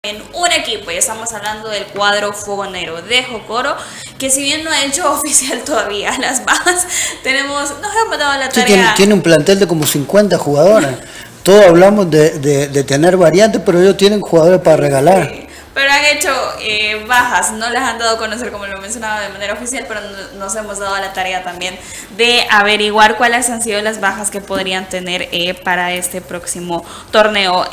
en un equipo, y estamos hablando del cuadro fogonero de Jocoro, que si bien no ha hecho oficial todavía las bajas, nos hemos dado la tarea. Tiene un plantel de como 50 jugadores. Todos hablamos de tener variantes, pero ellos tienen jugadores para regalar. Sí. Pero han hecho bajas, no las han dado a conocer como lo mencionaba de manera oficial, pero nos hemos dado la tarea también de averiguar cuáles han sido las bajas que podrían tener para este próximo torneo.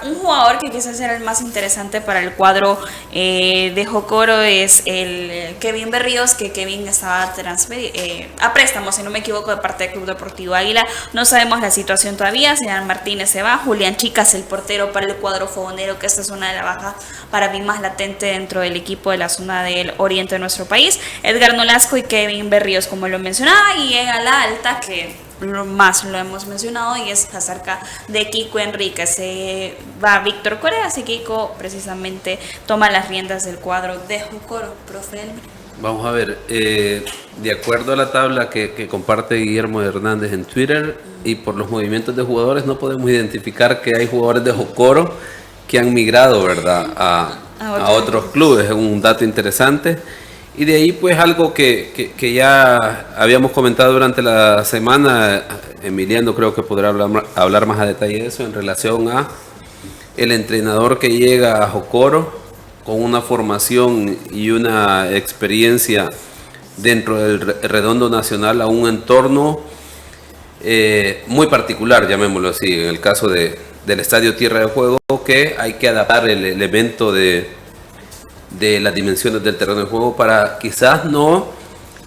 Un jugador que quizás era el más interesante para el cuadro de Jocoro es el Kevin Berríos, que Kevin estaba a préstamo, si no me equivoco, de parte del Club Deportivo Águila. No sabemos la situación todavía. Sean Martínez se va, Julián Chicas, el portero para el cuadro fogonero, que esta es una de las bajas para mí más latente dentro del equipo de la zona del oriente de nuestro país. Edgar Nolasco y Kevin Berríos, como lo mencionaba, y llega la alta, que más lo hemos mencionado, y es acerca de Kiko Enrique. Se va Víctor Corea, así que Kiko precisamente toma las riendas del cuadro de Jocoro. Profe Elmer. Vamos a ver, de acuerdo a la tabla que comparte Guillermo Hernández en Twitter, y por los movimientos de jugadores, no podemos identificar que hay jugadores de Jocoro que han migrado, ¿verdad?, a otros clubes. Es un dato interesante. Y de ahí, pues, algo que ya habíamos comentado durante la semana. Emiliano creo que podrá hablar más a detalle de eso, en relación a el entrenador que llega a Jocoro con una formación y una experiencia dentro del redondo nacional, a un entorno muy particular, llamémoslo así, en el caso del Estadio Tierra de Juego, que hay que adaptar el elemento de las dimensiones del terreno de juego para quizás no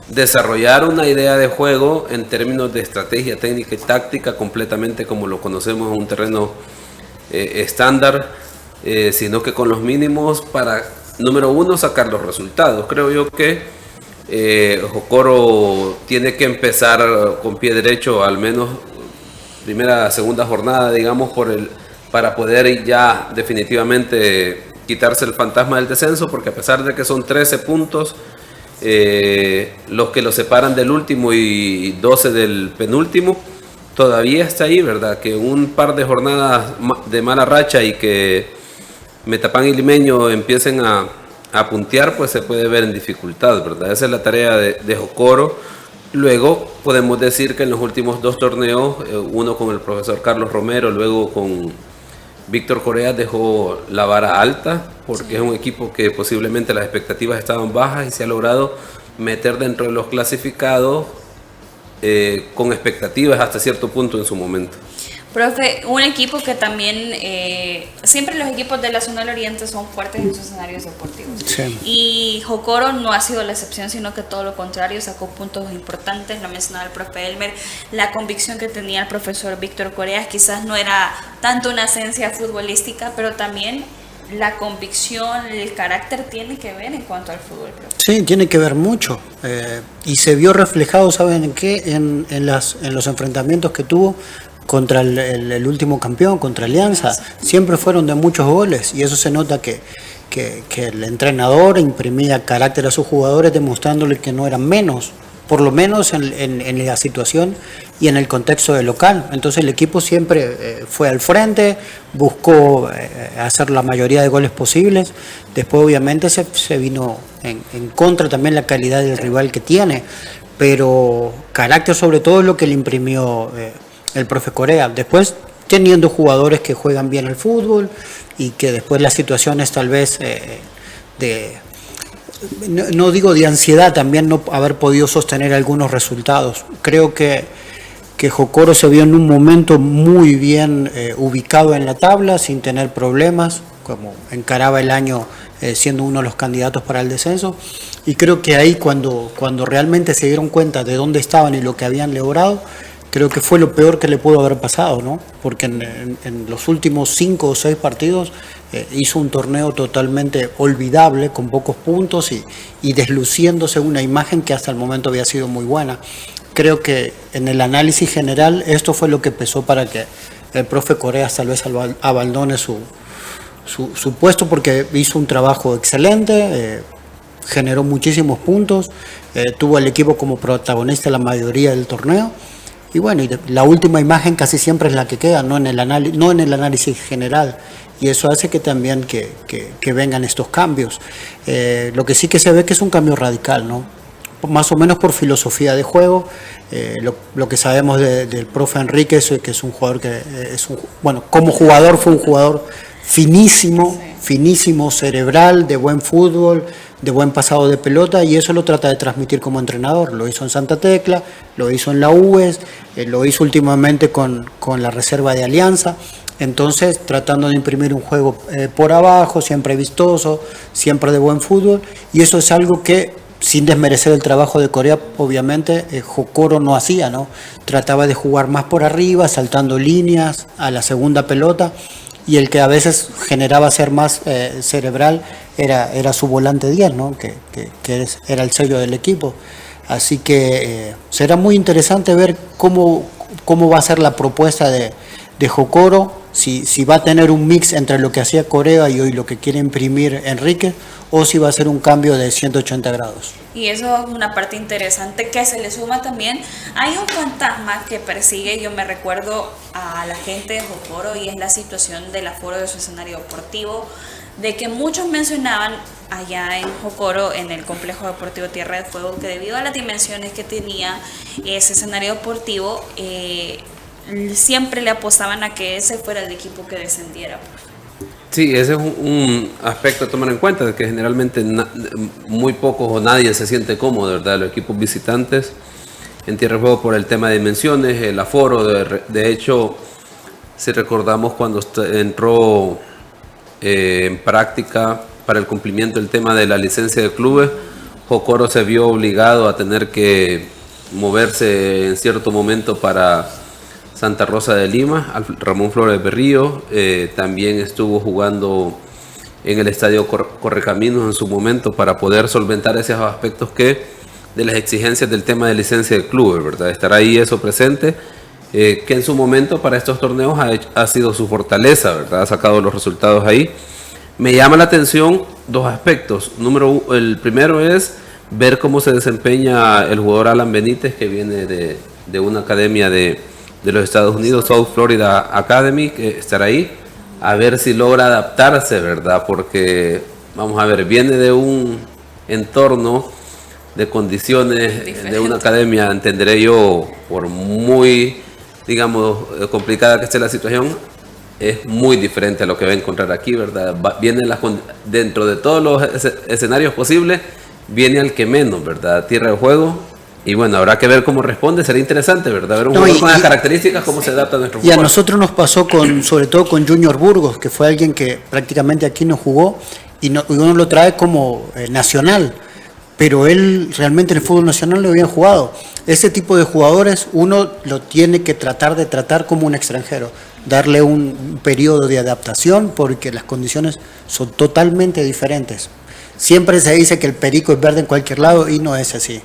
desarrollar una idea de juego en términos de estrategia técnica y táctica completamente como lo conocemos en un terreno estándar, sino que con los mínimos para, número uno, sacar los resultados. Creo yo que Jocoro tiene que empezar con pie derecho, al menos primera, segunda jornada, digamos, para poder ya definitivamente quitarse el fantasma del descenso, porque a pesar de que son 13 puntos los que lo separan del último y 12 del penúltimo, todavía está ahí, ¿verdad? Que un par de jornadas de mala racha y que Metapán y Limeño empiecen a puntear, pues se puede ver en dificultad, ¿verdad? Esa es la tarea de Jocoro. Luego podemos decir que en los últimos dos torneos, uno con el profesor Carlos Romero, luego con Víctor Corea, dejó la vara alta, porque es un equipo que posiblemente las expectativas estaban bajas y se ha logrado meter dentro de los clasificados con expectativas hasta cierto punto en su momento. Profe, un equipo que también, siempre los equipos de la zona del oriente son fuertes en sus escenarios deportivos. Sí. Y Jocoro no ha sido la excepción, sino que todo lo contrario, sacó puntos importantes. Lo mencionaba el profe Elmer, la convicción que tenía el profesor Víctor Corea quizás no era tanto una esencia futbolística, pero también la convicción, el carácter tiene que ver en cuanto al fútbol, profe. Sí, tiene que ver mucho. Y se vio reflejado, ¿saben en qué? En los enfrentamientos que tuvo contra el último campeón, contra Alianza. Siempre fueron de muchos goles, y eso se nota que el entrenador imprimía carácter a sus jugadores, demostrándole que no eran menos, por lo menos en la situación y en el contexto del local. Entonces el equipo siempre fue al frente, buscó hacer la mayoría de goles posibles. Después obviamente se vino en contra también la calidad del rival que tiene, pero carácter sobre todo es lo que le imprimió el profe Corea. Después, teniendo jugadores que juegan bien al fútbol y que después las situaciones tal vez no digo de ansiedad, también no haber podido sostener algunos resultados. Creo que Jocoro se vio en un momento muy bien ubicado en la tabla, sin tener problemas, como encaraba el año siendo uno de los candidatos para el descenso. Y creo que ahí cuando realmente se dieron cuenta de dónde estaban y lo que habían logrado, creo que fue lo peor que le pudo haber pasado, ¿no? Porque en los últimos 5 o 6 partidos hizo un torneo totalmente olvidable, con pocos puntos y desluciéndose una imagen que hasta el momento había sido muy buena. Creo que en el análisis general esto fue lo que pesó para que el profe Corea tal vez abandone su puesto, porque hizo un trabajo excelente, generó muchísimos puntos, tuvo al equipo como protagonista la mayoría del torneo. Y bueno, la última imagen casi siempre es la que queda, no en el análisis general. Y eso hace que también que vengan estos cambios. Lo que sí que se ve que es un cambio radical, ¿no? Más o menos por filosofía de juego. Lo que sabemos del profe Enríquez, que es un jugador bueno, como jugador fue un jugador finísimo, finísimo, cerebral, de buen fútbol, de buen pasado de pelota, y eso lo trata de transmitir como entrenador. Lo hizo en Santa Tecla, lo hizo en la UES, lo hizo últimamente con la reserva de Alianza. Entonces, tratando de imprimir un juego por abajo, siempre vistoso, siempre de buen fútbol, y eso es algo que, sin desmerecer el trabajo de Corea, obviamente, Jocoro no hacía, ¿no? Trataba de jugar más por arriba, saltando líneas a la segunda pelota, y el que a veces generaba ser más cerebral era su volante 10, ¿no? que era el sello del equipo. Así que será muy interesante ver cómo va a ser la propuesta de Jocoro, si va a tener un mix entre lo que hacía Corea y hoy lo que quiere imprimir Enrique, o si va a ser un cambio de 180 grados. Y eso es una parte interesante que se le suma también. Hay un fantasma que persigue, yo me recuerdo a la gente de Jocoro, y es la situación del aforo de su escenario deportivo, de que muchos mencionaban allá en Jocoro, en el complejo deportivo Tierra de Fuego, que debido a las dimensiones que tenía ese escenario deportivo, siempre le apostaban a que ese fuera el equipo que descendiera. Sí, ese es un aspecto a tomar en cuenta, de que generalmente muy pocos o nadie se siente cómodo, ¿verdad? Los equipos visitantes en Tierra de Fuego por el tema de dimensiones, el aforo. De hecho, si recordamos cuando entró en práctica para el cumplimiento del tema de la licencia de clubes, Jocoro se vio obligado a tener que moverse en cierto momento para Santa Rosa de Lima, Ramón Flores Berrío. También estuvo jugando en el estadio Correcaminos en su momento para poder solventar esos aspectos de las exigencias del tema de licencia de clubes, ¿verdad? Estará ahí eso presente, que en su momento para estos torneos ha sido su fortaleza, ¿verdad? Ha sacado los resultados ahí. Me llama la atención dos aspectos. El primero es ver cómo se desempeña el jugador Alan Benítez, que viene de una academia de los Estados Unidos, South Florida Academy, que estará ahí, a ver si logra adaptarse, ¿verdad? Porque, vamos a ver, viene de un entorno de condiciones diferente, de una academia, entenderé yo, por muy, digamos, complicada que esté la situación, es muy diferente a lo que va a encontrar aquí, ¿verdad? Dentro de todos los escenarios posibles, viene al que menos, ¿verdad? Tierra de Juego. Y bueno, habrá que ver cómo responde, será interesante, ¿verdad? Ver un jugador con las características, cómo se adapta a nuestro fútbol. Y a nosotros nos pasó sobre todo con Junior Burgos, que fue alguien que prácticamente aquí no jugó, y uno lo trae como nacional, pero él realmente en el fútbol nacional lo había jugado. Ese tipo de jugadores uno lo tiene que tratar como un extranjero, darle un periodo de adaptación, porque las condiciones son totalmente diferentes. Siempre se dice que el perico es verde en cualquier lado, y no es así.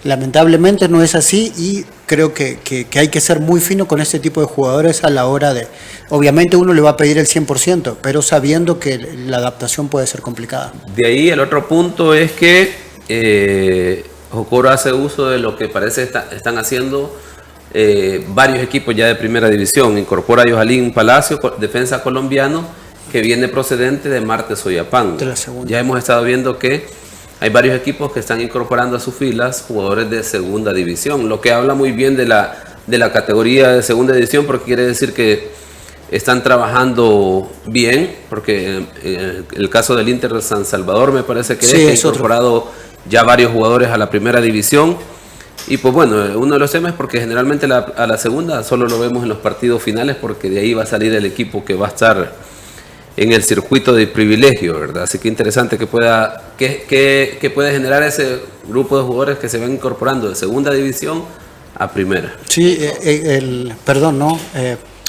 Lamentablemente no es así, y creo que hay que ser muy fino con este tipo de jugadores a la hora de... Obviamente uno le va a pedir el 100%, pero sabiendo que la adaptación puede ser complicada. De ahí el otro punto es que Jocoro hace uso de lo que parece están haciendo varios equipos ya de primera división. Incorpora a Yojalín Palacio, defensa colombiano, que viene procedente de Marte Soyapán. Ya hemos estado viendo que hay varios equipos que están incorporando a sus filas jugadores de segunda división, lo que habla muy bien de la categoría de segunda división, porque quiere decir que están trabajando bien, porque el caso del Inter de San Salvador me parece que ha incorporado ya varios jugadores a la primera división. Y pues bueno, uno de los temas es porque generalmente a la segunda solo lo vemos en los partidos finales, porque de ahí va a salir el equipo que va a estar en el circuito de privilegio, ¿verdad? Así que interesante que pueda generar ese grupo de jugadores que se van incorporando de segunda división a primera. Sí,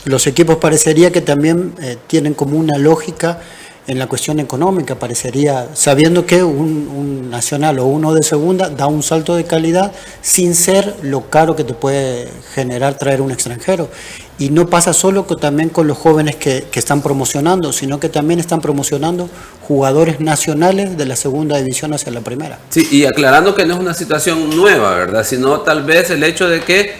los equipos parecería que también tienen como una lógica en la cuestión económica, parecería, sabiendo que un nacional o uno de segunda da un salto de calidad sin ser lo caro que te puede generar traer un extranjero. Y no pasa solo también con los jóvenes que están promocionando, sino que también están promocionando jugadores nacionales de la segunda división hacia la primera. Sí, y aclarando que no es una situación nueva, ¿verdad? Sino tal vez el hecho de que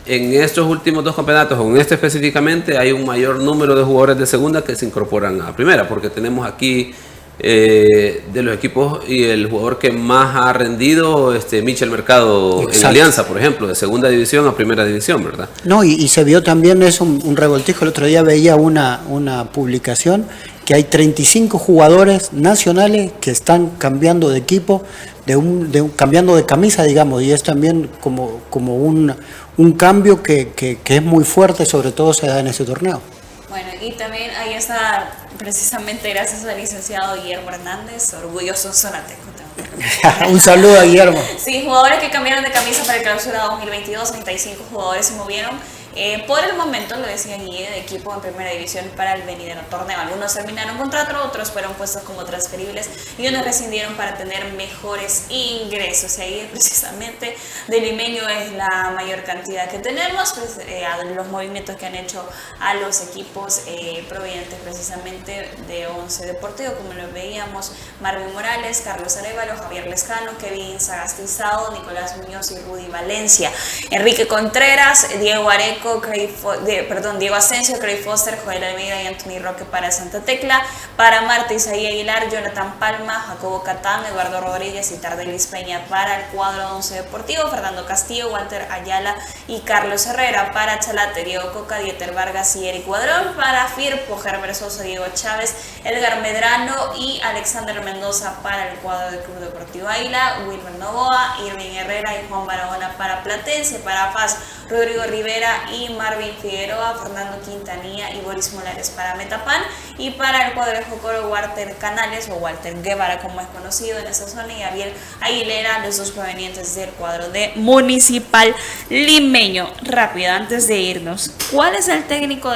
en estos últimos 2 campeonatos, o en este específicamente, hay un mayor número de jugadores de segunda que se incorporan a primera, porque tenemos aquí de los equipos y el jugador que más ha rendido, Michel Mercado. Exacto. En Alianza, por ejemplo, de segunda división a primera división, ¿verdad? No, y se vio también eso, un revoltijo. El otro día veía una publicación que hay 35 jugadores nacionales que están cambiando de equipo, cambiando de camisa, digamos, y es también como un cambio que es muy fuerte, sobre todo se da en ese torneo. Bueno, y también ahí está, precisamente gracias al licenciado Guillermo Hernández, orgulloso zonateco también. Un saludo a Guillermo. Sí, jugadores que cambiaron de camisa para el clausura 2022, 35 jugadores se movieron. Por el momento, lo decía Guille, de equipo en primera división para el venidero torneo. Algunos terminaron contrato, otros fueron puestos como transferibles y unos rescindieron para tener mejores ingresos. Y ahí precisamente de Limeño es la mayor cantidad que tenemos, pues, los movimientos que han hecho a los equipos provenientes precisamente de Once Deportivo, como lo veíamos: Marvin Morales, Carlos Arévalo, Javier Lescano, Kevin Sagastizado, Nicolás Muñoz y Rudy Valencia, Enrique Contreras, Diego Areco, Diego Asensio, Craig Foster, Joel Almeida y Anthony Roque para Santa Tecla. Para Marta, Isaí Aguilar, Jonathan Palma, Jacobo Catán, Eduardo Rodríguez y Tardelis Peña para el cuadro 11 Deportivo. Fernando Castillo, Walter Ayala y Carlos Herrera. Para Chalate, Diego Coca, Dieter Vargas y Eric Cuadrón. Para Firpo, Gerber Sosa, Diego Chávez, Edgar Medrano y Alexander Mendoza para el cuadro del Club Deportivo Águila. Wilmer Novoa, Irving Herrera y Juan Barahona para Platense. Para FAS, Rodrigo Rivera y Marvin Figueroa, Fernando Quintanilla y Boris Molares para Metapan. Y para el cuadro de Jocoro, Walter Canales, o Walter Guevara como es conocido en esa zona, y Ariel Aguilera, los dos provenientes del cuadro de Municipal Limeño. Rápido, antes de irnos, ¿cuál es el técnico del